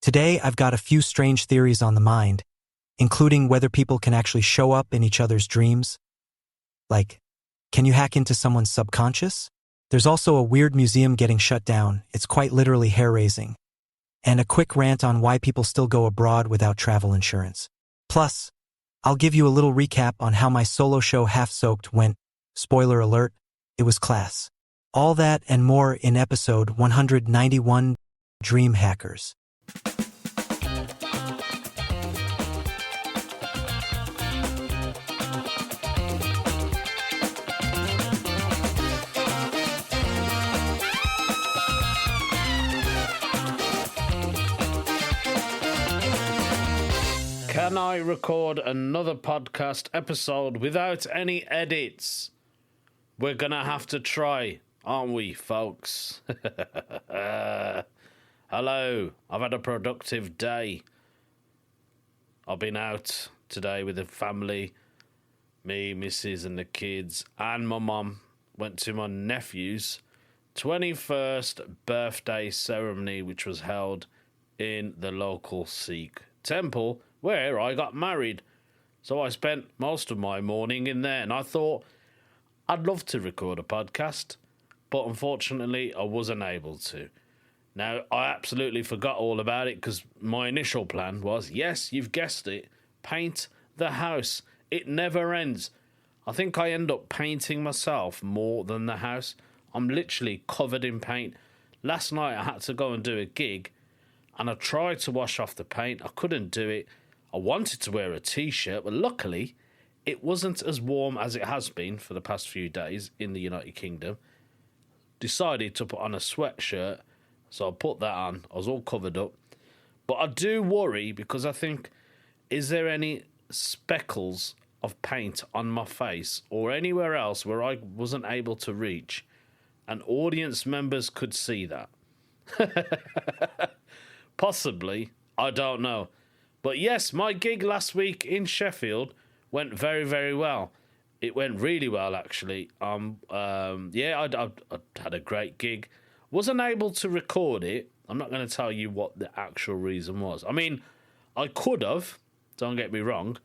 Today, I've got a few strange theories on the mind, including whether people can actually show up in each other's dreams. Like, can you hack into someone's subconscious? There's also a weird museum getting shut down. It's quite literally hair-raising. And a quick rant on why people still go abroad without travel insurance. Plus, I'll give you a little recap on how my solo show Half Soaked went. Spoiler alert, it was class. All that and more in episode 191, Dream Hackers. Can I record another podcast episode without any edits? We're gonna have to try, aren't we, folks? Hello, I've had a productive day. I've been out today with the family. Me, missus and the kids and my mum went to my nephew's 21st birthday ceremony, which was held in the local Sikh temple where I got married. So I spent most of my morning in there, and I thought I'd love to record a podcast, but unfortunately I wasn't able to. Now, I absolutely forgot all about it because my initial plan was, yes, you've guessed it, paint the house. It never ends. I think I end up painting myself more than the house. I'm literally covered in paint. Last night I had to go and do a gig, and I tried to wash off the paint. I couldn't do it. I wanted to wear a t-shirt, but luckily it wasn't as warm as it has been for the past few days in the United Kingdom. Decided to put on a sweatshirt, so I put that on. I was all covered up. But I do worry because I think, is there any speckles of paint on my face or anywhere else where I wasn't able to reach, and audience members could see that? Possibly. I don't know. But yes, my gig last week in Sheffield went very, very well. It went really well, actually. I had a great gig. Wasn't able to record it. I'm not going to tell you what the actual reason was. I mean, I could have, don't get me wrong,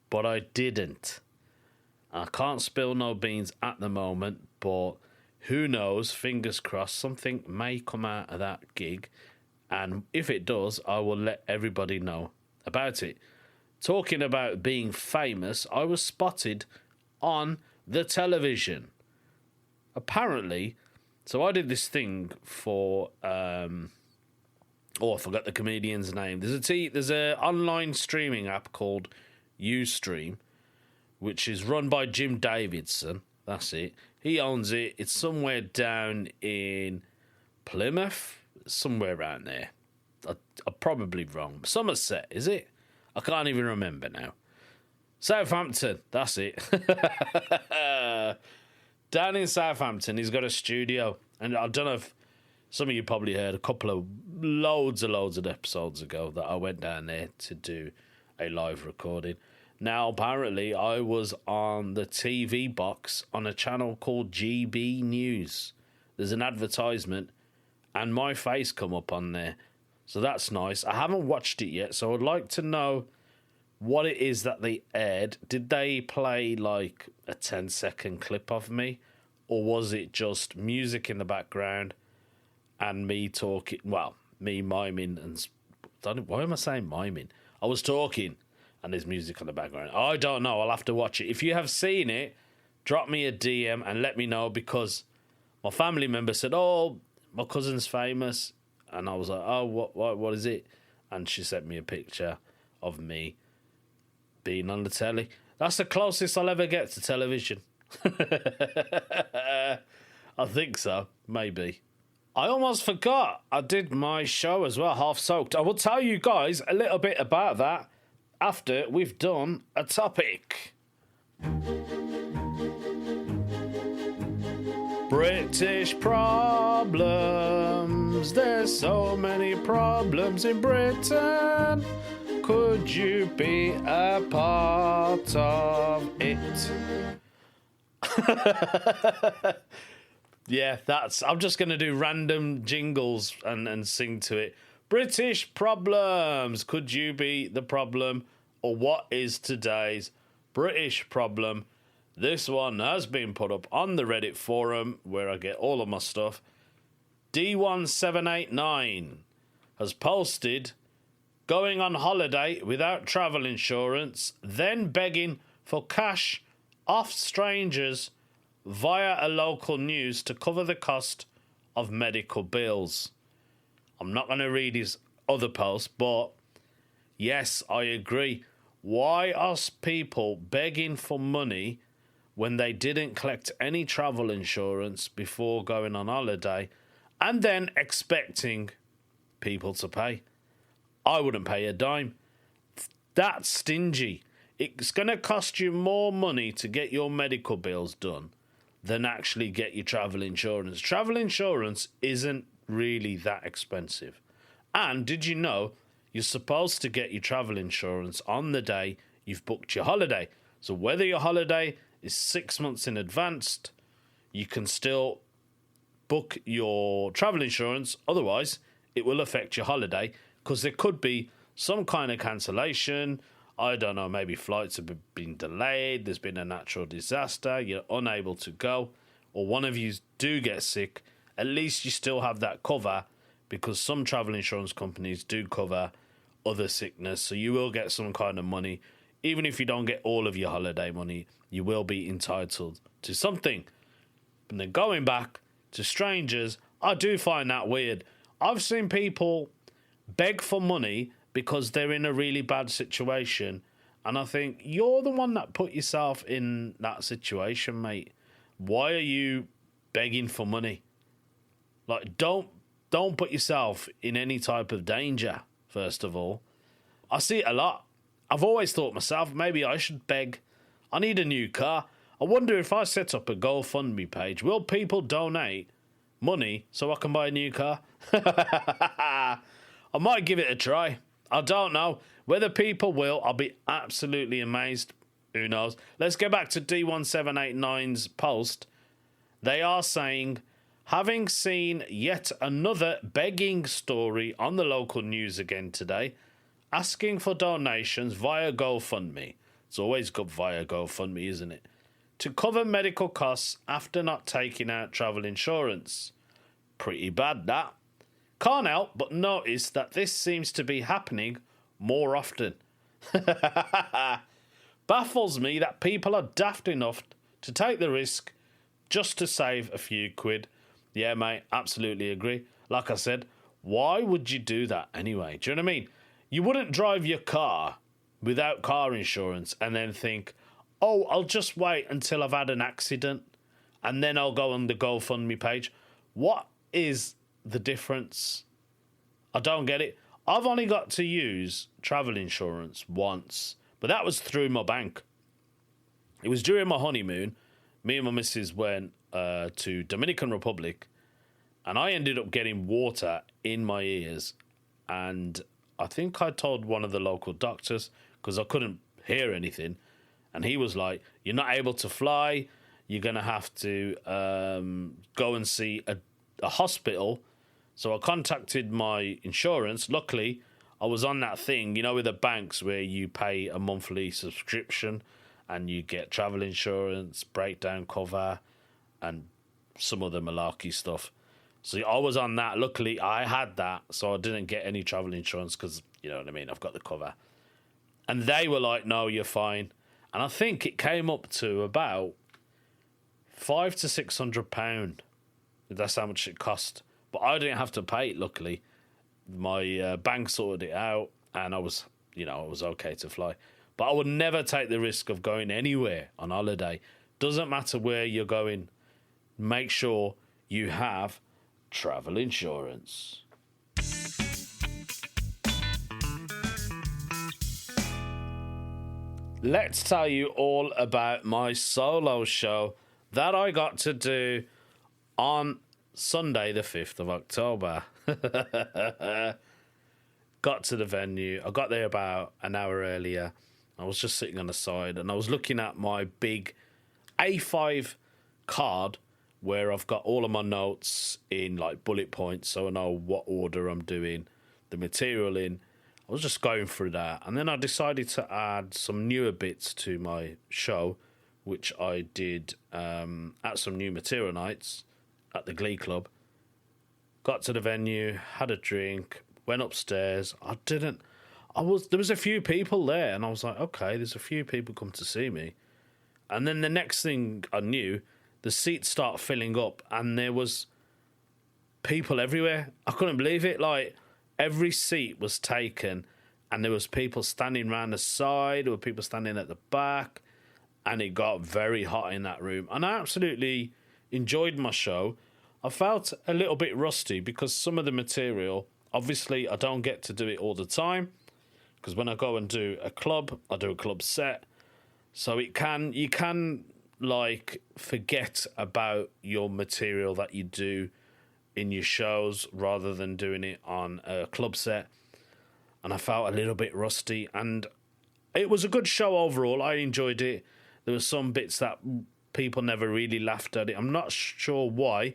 but I didn't. I can't spill no beans at the moment, but who knows, fingers crossed, something may come out of that gig. And if it does, I will let everybody know about it. Talking about being famous, I was spotted on the television. Apparently, so I did this thing for, I forgot the comedian's name. There's a online streaming app called Ustream, which is run by Jim Davidson. That's it. He owns it. It's somewhere down in Plymouth, somewhere around there. I'm probably wrong. Somerset, is it? I can't even remember now. Southampton, that's it. Down in Southampton, he's got a studio. And I don't know if some of you probably heard a couple of loads of episodes ago that I went down there to do a live recording. Now, apparently, I was on the TV box on a channel called GB News. There's an advertisement, and my face come up on there. So that's nice. I haven't watched it yet, so I'd like to know what it is that they aired. Did they play like a 10-second clip of me? Or was it just music in the background and me talking? Well, me miming and... Why am I saying miming? I was talking and there's music in the background. I don't know. I'll have to watch it. If you have seen it, drop me a DM and let me know, because my family member said, oh, my cousin's famous. And I was like, oh, what is it? And she sent me a picture of me being on the telly. That's the closest I'll ever get to television. I think so, maybe. I almost forgot I did my show as well, Half Soaked. I will tell you guys a little bit about that after we've done a topic. British problems. There's so many problems in Britain. Could you be a part of it? Yeah, I'm just going to do random jingles and sing to it. British problems. Could you be the problem? Or what is today's British problem? This one has been put up on the Reddit forum where I get all of my stuff. D1789 has posted going on holiday without travel insurance, then begging for cash off strangers via a local news to cover the cost of medical bills. I'm not going to read his other post, but yes, I agree. Why are people begging for money when they didn't collect any travel insurance before going on holiday and then expecting people to pay? I wouldn't pay a dime. That's stingy. It's going to cost you more money to get your medical bills done than actually get your travel insurance. Travel insurance isn't really that expensive. And did you know you're supposed to get your travel insurance on the day you've booked your holiday? So whether your holiday is 6 months in advance, you can still book your travel insurance. Otherwise, it will affect your holiday because there could be some kind of cancellation. I don't know, maybe flights have been delayed, there's been a natural disaster, you're unable to go, or one of you do get sick. At least you still have that cover, because some travel insurance companies do cover other sickness, so you will get some kind of money. Even if you don't get all of your holiday money, you will be entitled to something. And then going back to strangers, I do find that weird. I've seen people beg for money because they're in a really bad situation, and I think you're the one that put yourself in that situation, mate. Why are you begging for money? Like, don't put yourself in any type of danger, first of all. I see it a lot. I've always thought myself, maybe I should beg. I need a new car. I wonder if I set up a GoFundMe page, will people donate money so I can buy a new car? I might give it a try. I don't know. Whether people will, I'll be absolutely amazed. Who knows? Let's go back to D1789's post. They are saying, having seen yet another begging story on the local news again today, asking for donations via GoFundMe. It's always good via GoFundMe, isn't it? To cover medical costs after not taking out travel insurance. Pretty bad, that. Can't help but notice that this seems to be happening more often. Baffles me that people are daft enough to take the risk just to save a few quid. Yeah, mate, absolutely agree. Like I said, why would you do that anyway? Do you know what I mean? You wouldn't drive your car without car insurance and then think, oh, I'll just wait until I've had an accident and then I'll go on the GoFundMe page. What is the difference? I don't get it. I've only got to use travel insurance once, but that was through my bank. It was during my honeymoon. Me and my missus went to Dominican Republic, and I ended up getting water in my ears, and I think I told one of the local doctors because I couldn't hear anything, and he was like, you're not able to fly, you're going to have to go and see a hospital. So I contacted my insurance. Luckily, I was on that thing, you know, with the banks where you pay a monthly subscription and you get travel insurance, breakdown cover, and some other malarkey stuff. So I was on that. Luckily, I had that, so I didn't get any travel insurance because, you know what I mean, I've got the cover. And they were like, no, you're fine. And I think it came up to about £500 to £600. That's how much it cost. But I didn't have to pay it, luckily. My bank sorted it out, and I was okay to fly. But I would never take the risk of going anywhere on holiday. Doesn't matter where you're going. Make sure you have travel insurance. Let's tell you all about my solo show that I got to do on Sunday, the 5th of October. Got to the venue. I got there about an hour earlier. I was just sitting on the side and I was looking at my big A5 card where I've got all of my notes in like bullet points so I know what order I'm doing the material in. I was just going through that, and then I decided to add some newer bits to my show, which I did at some new material nights at the Glee Club. Got to the venue, had a drink, went upstairs. There was a few people there, and I was like, okay, there's a few people come to see me. And then the next thing I knew, the seats started filling up, and there was people everywhere. I couldn't believe it. Like, every seat was taken, and there was people standing around the side, there were people standing at the back, and it got very hot in that room. And I absolutely enjoyed my show. I felt a little bit rusty because some of the material, obviously, I don't get to do it all the time, because when I go and do a club, I do a club set. So you can like forget about your material that you do in your shows rather than doing it on a club set. And I felt a little bit rusty, and it was a good show overall. I enjoyed it. There were some bits that people never really laughed at it. I'm not sure why,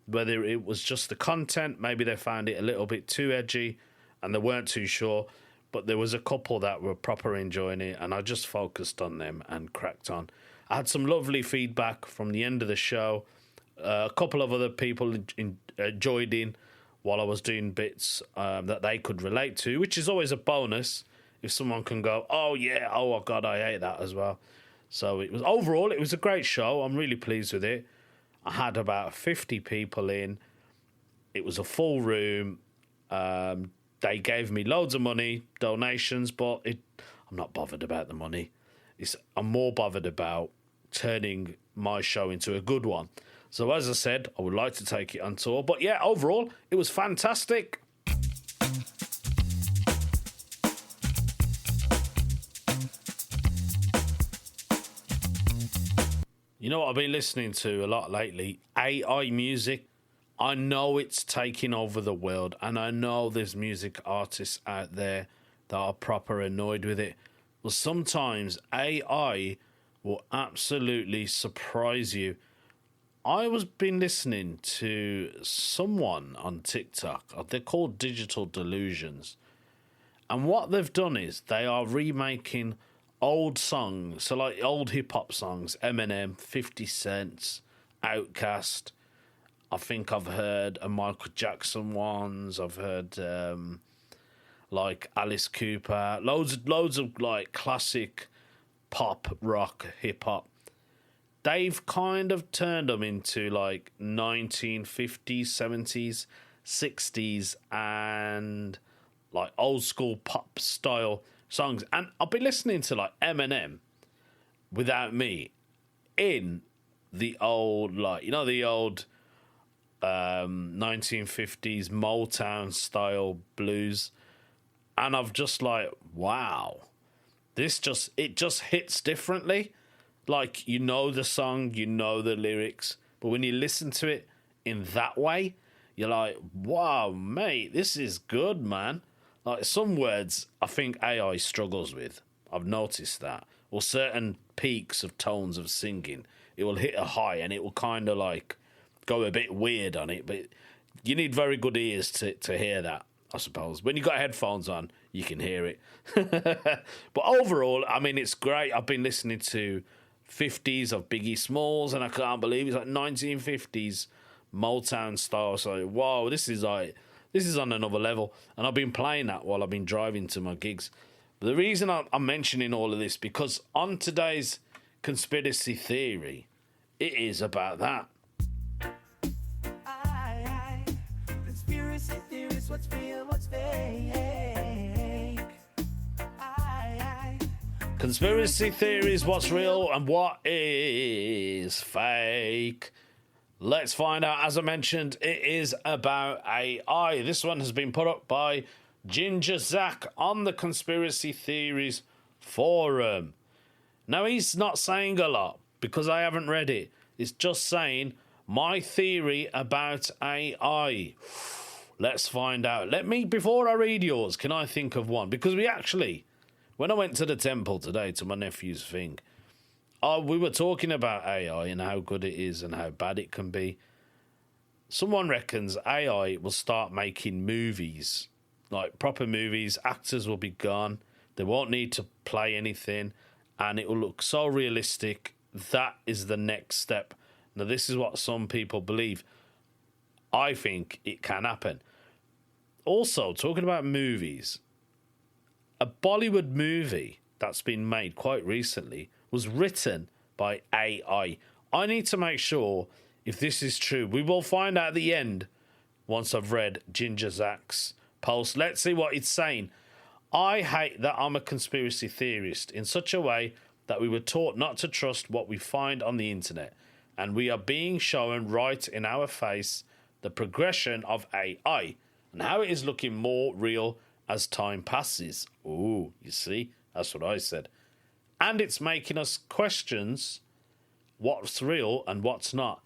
whether it was just the content, maybe they found it a little bit too edgy and they weren't too sure. But there was a couple that were proper enjoying it, and I just focused on them and cracked on. I had some lovely feedback from the end of the show. A couple of other people joined in while I was doing bits that they could relate to, which is always a bonus if someone can go, oh yeah, oh God, I hate that as well. So it was a great show. I'm really pleased with it. I had about 50 people in. It was a full room. They gave me loads of money, donations, but I'm not bothered about the money. I'm more bothered about turning my show into a good one. So as I said, I would like to take it on tour. But yeah, overall, it was fantastic. You know what I've been listening to a lot lately? AI music. I know it's taking over the world, and I know there's music artists out there that are proper annoyed with it. Well, sometimes AI will absolutely surprise you. I was been listening to someone on TikTok. They're called Digital Delusions. And what they've done is they are remaking old songs. So like old hip-hop songs, Eminem, 50 Cent, Outkast. I think I've heard a Michael Jackson ones. I've heard like Alice Cooper. Loads of like classic pop, rock, hip hop. They've kind of turned them into like 1950s, 70s, 60s, and like old school pop style songs. And I've been listening to like Eminem, Without Me, in the old, like, you know, the old 1950s Motown style blues, and I've just like, wow, it just hits differently. Like, you know the song, you know the lyrics, but when you listen to it in that way, you're like, wow, mate, this is good, man. Like, some words I think AI struggles with. I've noticed that. Or certain peaks of tones of singing, it will hit a high and it will kind of like go a bit weird on it, but you need very good ears to hear that, I suppose. When you got headphones on, you can hear it. But overall, I mean, it's great. I've been listening to 50s of Biggie Smalls, and I can't believe it's like 1950s Motown style. So, whoa, this is on another level. And I've been playing that while I've been driving to my gigs. But the reason I'm mentioning all of this, because on today's conspiracy theory, it is about that. Conspiracy theories, what's real, what's fake? Conspiracy theories, what's real and what is fake? Let's find out. As I mentioned, it is about AI. This one has been put up by Ginger Zach on the Conspiracy Theories forum. Now, he's not saying a lot because I haven't read it. It's just saying my theory about AI. Let's find out. Before I read yours, can I think of one? Because when I went to the temple today to my nephew's thing, we were talking about AI and how good it is and how bad it can be. Someone reckons AI will start making movies like proper movies. Actors will be gone. They won't need to play anything, and it will look so realistic. That is the next step. Now, this is what some people believe. I think it can happen. Also, talking about movies, a Bollywood movie that's been made quite recently was written by AI. I need to make sure if this is true. We will find out at the end once I've read Ginger Zach's post. Let's see what it's saying. I hate that I'm a conspiracy theorist in such a way that we were taught not to trust what we find on the internet, and we are being shown right in our face the progression of AI and how it is looking more real as time passes. Ooh, you see? That's what I said. And it's making us questions what's real and what's not.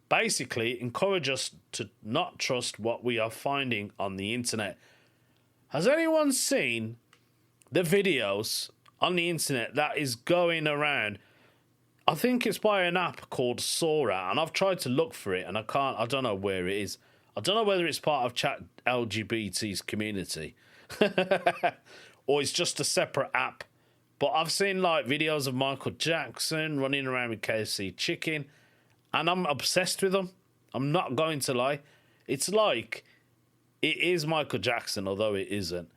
Basically, encourage us to not trust what we are finding on the internet. Has anyone seen the videos on the internet that is going around? I think it's by an app called Sora, and I've tried to look for it, and I don't know where it is. I don't know whether it's part of Chat LGBT's community or it's just a separate app. But I've seen like videos of Michael Jackson running around with KFC chicken, and I'm obsessed with them. I'm not going to lie. It's like it is Michael Jackson, although it isn't.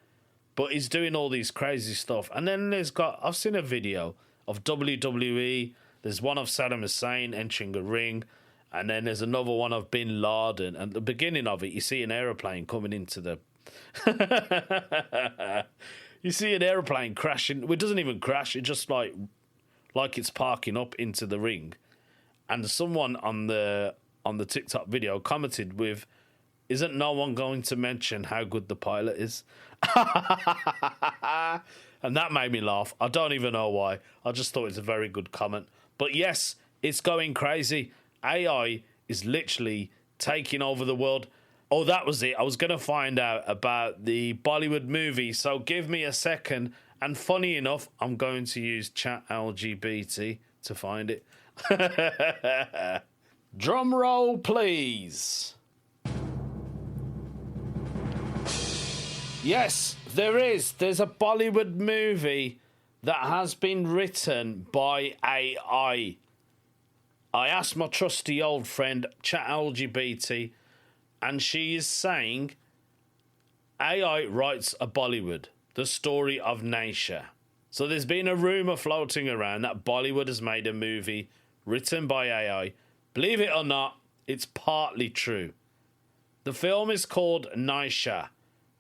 But he's doing all these crazy stuff. And then I've seen a video of WWE. There's one of Saddam Hussein entering a ring. And then there's another one of Bin Laden. And at the beginning of it, you see an aeroplane coming into the... You see an aeroplane crashing. Well, it doesn't even crash. It just like it's parking up into the ring. And someone on the TikTok video commented with, "Isn't no one going to mention how good the pilot is?" And that made me laugh. I don't even know why. I just thought it's a very good comment. But yes, it's going crazy. AI is literally taking over the world. Oh, that was it. I was going to find out about the Bollywood movie, so give me a second. And funny enough, I'm going to use Chat LGBT to find it. Drum roll, please. Yes, there is. There's a Bollywood movie that has been written by AI. I asked my trusty old friend, Chat LGBT, and she is saying AI writes a Bollywood, the story of Naisha. So there's been a rumour floating around that Bollywood has made a movie written by AI. Believe it or not, it's partly true. The film is called Naisha,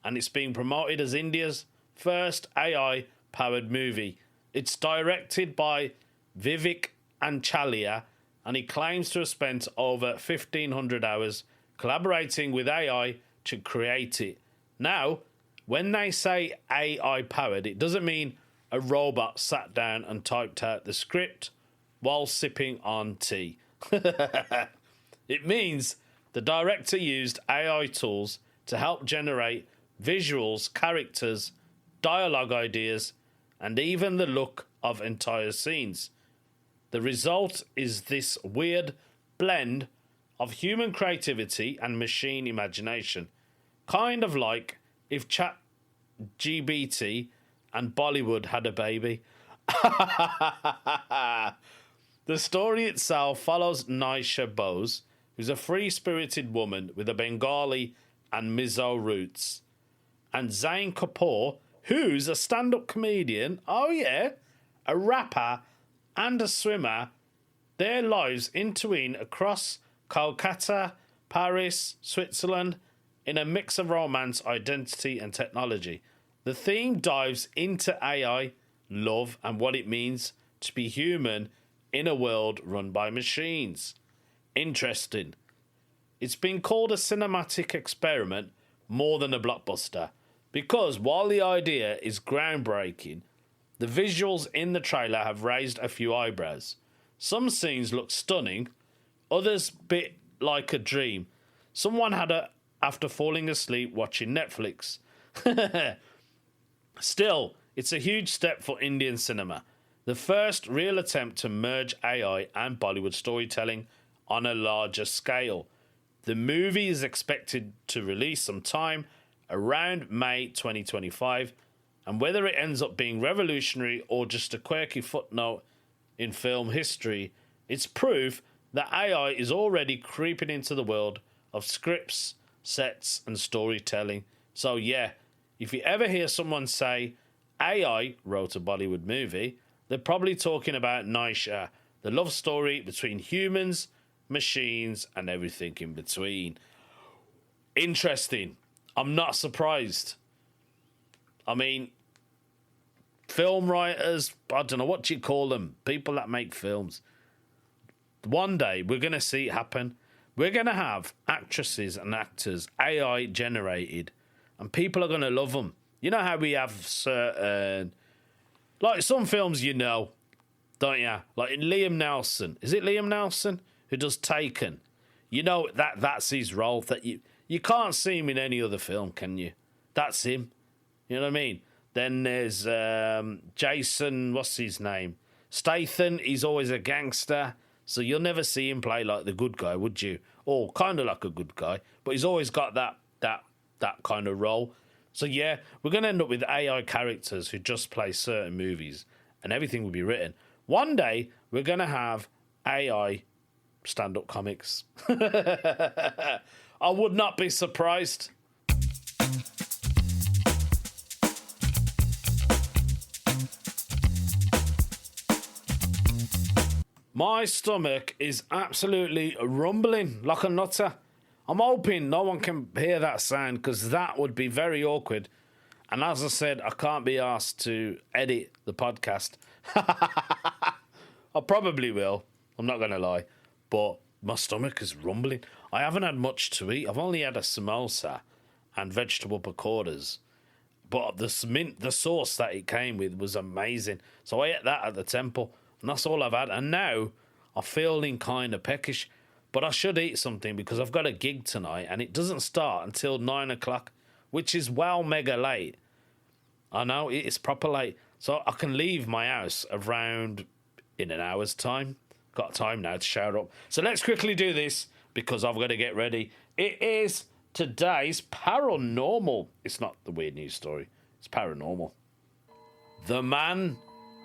and it's being promoted as India's first AI-powered movie. It's directed by Vivek Anchalia, and he claims to have spent over 1,500 hours collaborating with AI to create it. Now, when they say AI-powered, it doesn't mean a robot sat down and typed out the script while sipping on tea. It means the director used AI tools to help generate visuals, characters, dialogue ideas, and even the look of entire scenes. The result is this weird blend of human creativity and machine imagination. Kind of like if ChatGPT and Bollywood had a baby. The story itself follows Naisha Bose, who's a free-spirited woman with a Bengali and Mizo roots, and Zain Kapoor, who's a stand-up comedian, oh yeah, a rapper and a swimmer. Their lives intertwine across Kolkata, Paris, Switzerland, in a mix of romance, identity, and technology. The theme dives into AI, love, and what it means to be human in a world run by machines. Interesting. It's been called a cinematic experiment more than a blockbuster, because while the idea is groundbreaking, the visuals in the trailer have raised a few eyebrows. Some scenes look stunning, others bit like a dream. Someone had a after falling asleep watching Netflix. Still, it's a huge step for Indian cinema. The first real attempt to merge AI and Bollywood storytelling on a larger scale. The movie is expected to release sometime around May 2025, and whether it ends up being revolutionary or just a quirky footnote in film history, it's proof that AI is already creeping into the world of scripts, sets, and storytelling. So yeah, if you ever hear someone say AI wrote a Bollywood movie, they're probably talking about Naisha, the love story between humans, machines, and everything in between. Interesting. I'm not surprised. I mean, film writers, I don't know, what do you call them? People that make films. One day, we're going to see it happen. We're going to have actresses and actors AI generated, and people are going to love them. You know how we have certain, like some films, you know, don't you? Like in Liam Neeson. Is it Liam Neeson who does Taken? You know that's his role. That you can't see him in any other film, can you? That's him. You know what I mean? Then there's Jason, what's his name? Statham, he's always a gangster. So you'll never see him play like the good guy, would you? Or kind of like a good guy. But he's always got that kind of role. So yeah, we're going to end up with AI characters who just play certain movies. And everything will be written. One day, we're going to have AI stand-up comics. I would not be surprised. My stomach is absolutely rumbling like a nutter. I'm hoping no one can hear that sound because that would be very awkward. And as I said, I can't be asked to edit the podcast. I probably will. I'm not going to lie. But my stomach is rumbling. I haven't had much to eat. I've only had a samosa and vegetable pakoras. But the sauce that it came with was amazing. So I ate that at the temple. And that's all I've had. And now I'm feeling kind of peckish. But I should eat something because I've got a gig tonight. And it doesn't start until 9 o'clock. Which is well mega late. I know, it's proper late. So I can leave my house around in an hour's time. Got time now to shower up. So let's quickly do this because I've got to get ready. It is today's paranormal. It's not the weird news story. It's paranormal. The man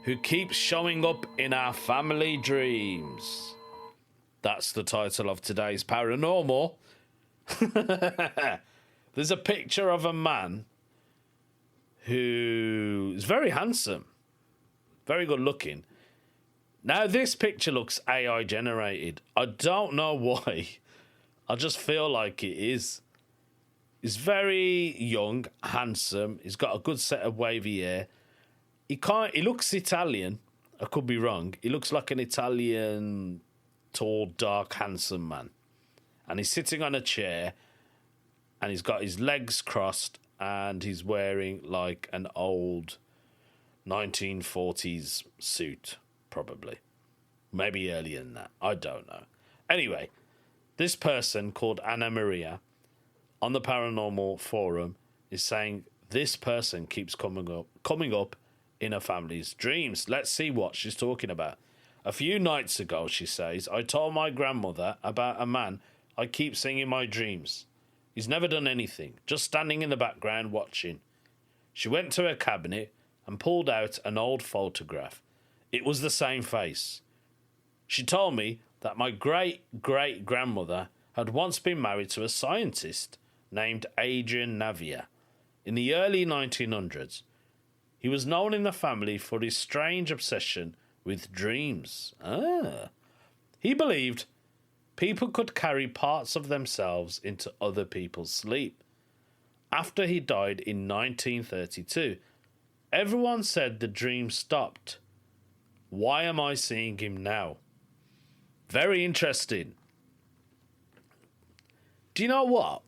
who keeps showing up in our family dreams. That's the title of today's paranormal. There's a picture of a man who is very handsome, very good looking. Now, this picture looks AI generated. I don't know why. I just feel like it is. He's very young, handsome. He's got a good set of wavy hair. He looks Italian. I could be wrong. He looks like an Italian, tall, dark, handsome man. And he's sitting on a chair. And he's got his legs crossed. And he's wearing like an old 1940s suit. Probably. Maybe earlier than that. I don't know. Anyway, this person called Anna Maria on the paranormal forum is saying this person keeps coming up in her family's dreams. Let's see what she's talking about. A few nights ago, she says, I told my grandmother about a man I keep seeing in my dreams. He's never done anything, just standing in the background watching. She went to her cabinet and pulled out an old photograph. It was the same face. She told me that my great-great-grandmother had once been married to a scientist named Adrian Navia. In the early 1900s, he was known in the family for his strange obsession with dreams. He believed people could carry parts of themselves into other people's sleep. After he died in 1932, everyone said the dream stopped. Why am I seeing him now? Very interesting. Do you know what?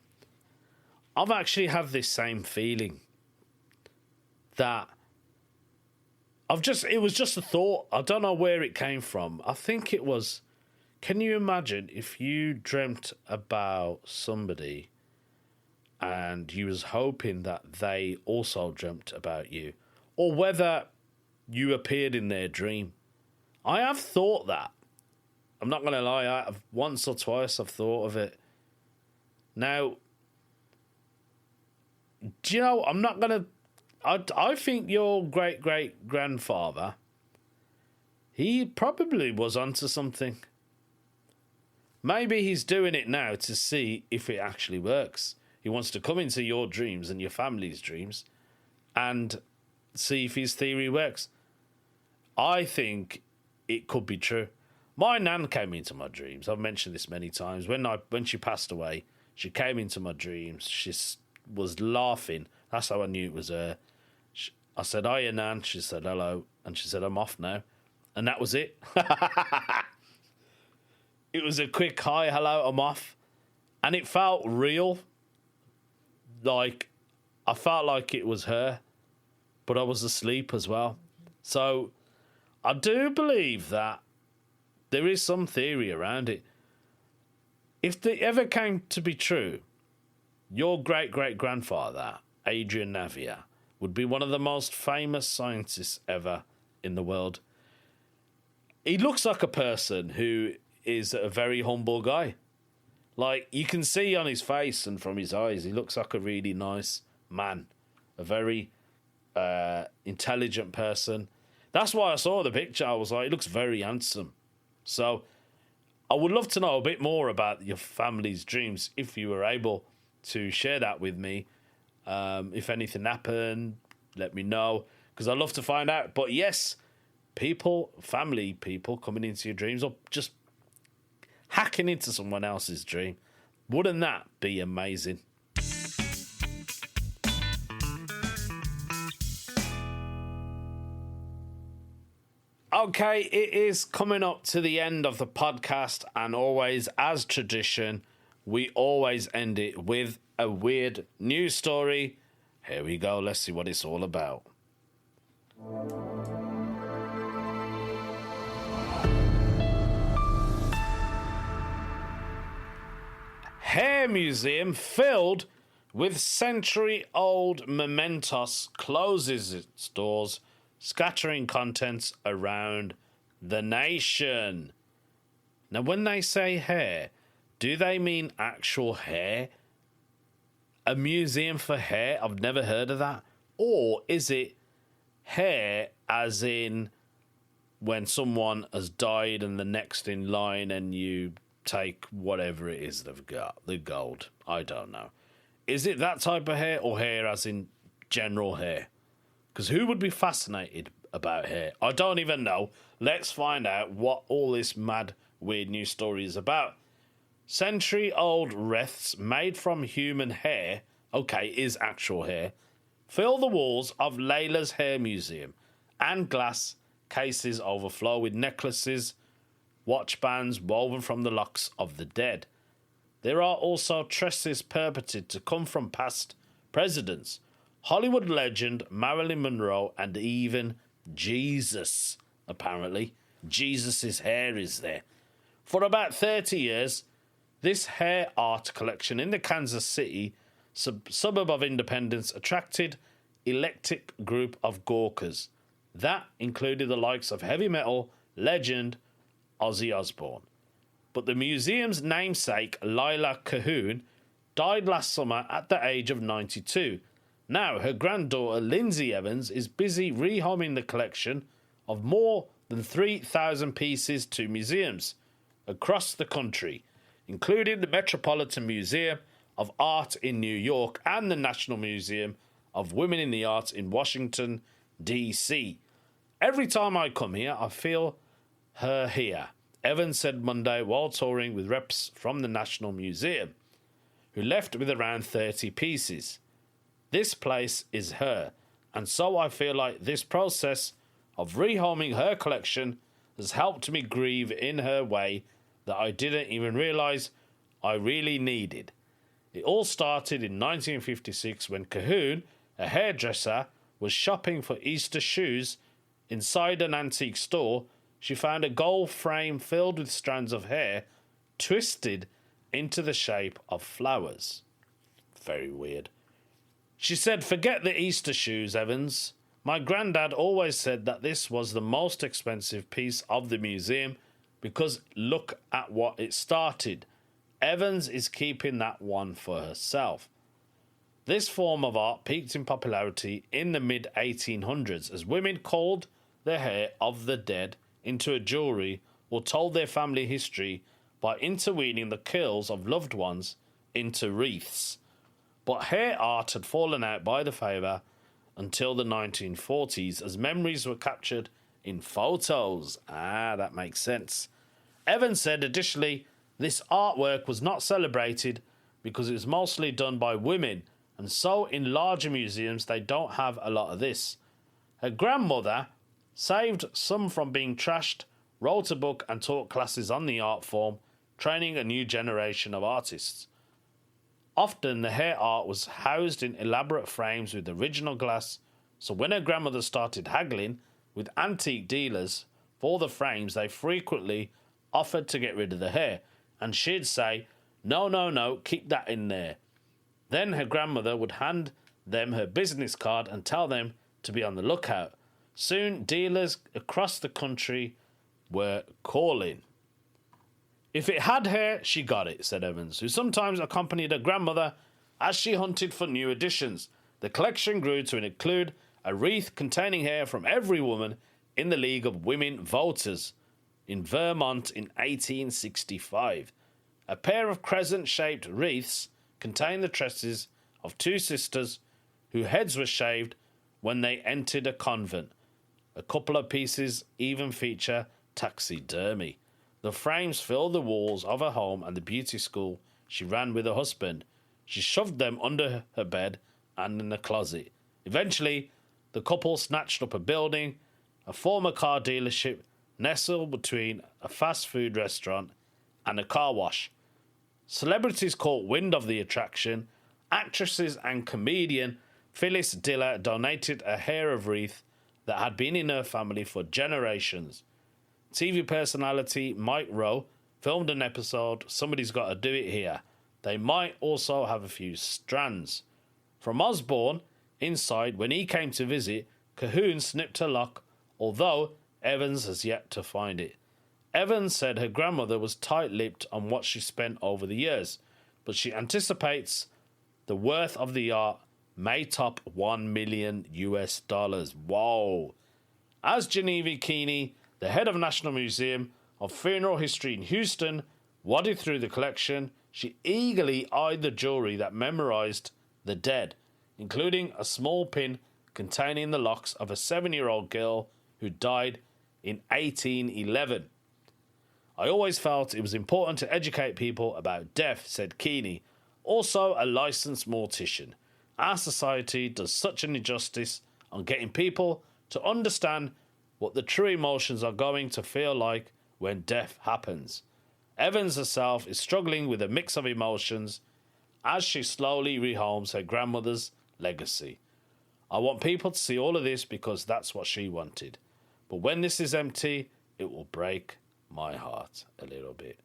I've actually had this same feeling. That it was just a thought. I don't know where it came from. I think it was, can you imagine if you dreamt about somebody and you was hoping that they also dreamt about you? Or whether you appeared in their dream. I have thought that. I'm not going to lie. Once or twice I've thought of it. Now, Do you know, I'm not going to... I think your great-great-grandfather, he probably was onto something. Maybe he's doing it now to see if it actually works. He wants to come into your dreams and your family's dreams and see if his theory works. I think it could be true. My nan came into my dreams. I've mentioned this many times. When she passed away, she came into my dreams. She was laughing. That's how I knew it was her. I said, "Hiya, Nan." She said, "Hello." And she said, "I'm off now." And that was it. It was a quick, "Hi, hello, I'm off." And it felt real. Like, I felt like it was her. But I was asleep as well. So, I do believe that there is some theory around it. If it ever came to be true, your great-great-grandfather, Adrian Navia, would be one of the most famous scientists ever in the world. He looks like a person who is a very humble guy. Like, you can see on his face and from his eyes, he looks like a really nice man. A very intelligent person. That's why I saw the picture. I was like, he looks very handsome. So, I would love to know a bit more about your family's dreams if you were able to share that with me. If anything happened, let me know, because I'd love to find out. But yes, family people coming into your dreams or just hacking into someone else's dream. Wouldn't that be amazing? Okay, it is coming up to the end of the podcast, and always, as tradition, we always end it with a weird news story. Here we go. Let's see what it's all about. Hair museum filled with century-old mementos closes its doors, scattering contents around the nation. Now, when they say hair, do they mean actual hair? A museum for hair? I've never heard of that. Or is it hair as in when someone has died and the next in line and you take whatever it is they've got, the gold? I don't know. Is it that type of hair or hair as in general hair? Because who would be fascinated about hair? I don't even know. Let's find out what all this mad, weird news story is about. Century-old wreaths made from human hair, okay, is actual hair, fill the walls of Layla's Hair Museum, and glass cases overflow with necklaces, watch bands woven from the locks of the dead. There are also tresses purported to come from past presidents, Hollywood legend Marilyn Monroe, and even Jesus, apparently. Jesus' hair is there. For about 30 years, this hair art collection in the Kansas City suburb of Independence attracted eclectic group of gawkers. That included the likes of heavy metal legend Ozzy Osbourne. But the museum's namesake, Lila Cahoon, died last summer at the age of 92. Now, her granddaughter, Lindsay Evans, is busy rehoming the collection of more than 3,000 pieces to museums across the country, including the Metropolitan Museum of Art in New York and the National Museum of Women in the Arts in Washington, D.C. Every time I come here, I feel her here, Evans said Monday while touring with reps from the National Museum, who left with around 30 pieces. This place is her, and so I feel like this process of rehoming her collection has helped me grieve in her way that I didn't even realise I really needed. It all started in 1956 when Cahoon, a hairdresser, was shopping for Easter shoes inside an antique store. She found a gold frame filled with strands of hair twisted into the shape of flowers. Very weird. She said, "Forget the Easter shoes, Evans. My granddad always said that this was the most expensive piece of the museum because look at what it started. Evans is keeping that one for herself." This form of art peaked in popularity in the mid-1800s as women called the hair of the dead into a jewellery or told their family history by interweaving the curls of loved ones into wreaths. But hair art had fallen out by the favour until the 1940s as memories were captured in photos. That makes sense. Evans said additionally, this artwork was not celebrated because it was mostly done by women, and so in larger museums they don't have a lot of this. Her grandmother saved some from being trashed, wrote a book and taught classes on the art form, training a new generation of artists. Often the hair art was housed in elaborate frames with original glass, so when her grandmother started haggling with antique dealers for the frames, they frequently offered to get rid of the hair, and she'd say, no, keep that in there. Then her grandmother would hand them her business card and tell them to be on the lookout. Soon dealers across the country were calling. If it had hair, she got it, said Evans, who sometimes accompanied her grandmother as she hunted for new additions. The collection grew to include a wreath containing hair from every woman in the League of Women Voters in Vermont in 1865. A pair of crescent-shaped wreaths contained the tresses of two sisters whose heads were shaved when they entered a convent. A couple of pieces even feature taxidermy. The frames filled the walls of her home and the beauty school she ran with her husband. She shoved them under her bed and in the closet. Eventually, the couple snatched up a building, a former car dealership nestled between a fast food restaurant and a car wash. Celebrities caught wind of the attraction. Actresses and comedian Phyllis Diller donated a hair of wreath that had been in her family for generations. TV personality Mike Rowe filmed an episode, Somebody's Got to Do It Here. They might also have a few strands. From Osborne, inside, when he came to visit, Cahoon snipped a lock, although Evans has yet to find it. Evans said her grandmother was tight-lipped on what she spent over the years, but she anticipates the worth of the art may top $1 million. Whoa. As Genevieve Keeney, the head of National Museum of Funeral History in Houston, wadded through the collection, she eagerly eyed the jewelry that memorized the dead, including a small pin containing the locks of a 7-year-old girl who died in 1811. I always felt it was important to educate people about death, said Keeney, also a licensed mortician. Our society does such an injustice on getting people to understand what the true emotions are going to feel like when death happens. Evans herself is struggling with a mix of emotions as she slowly rehomes her grandmother's legacy. I want people to see all of this because that's what she wanted. But when this is empty, it will break my heart a little bit.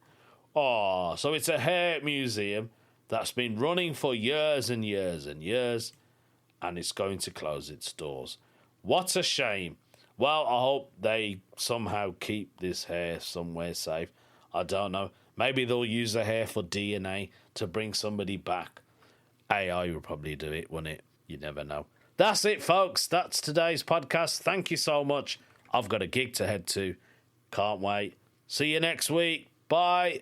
Oh, so it's a hair museum that's been running for years and years and years, and it's going to close its doors. What a shame. Well, I hope they somehow keep this hair somewhere safe. I don't know. Maybe they'll use the hair for DNA to bring somebody back. AI will probably do it, won't it? You never know. That's it, folks. That's today's podcast. Thank you so much. I've got a gig to head to. Can't wait. See you next week. Bye.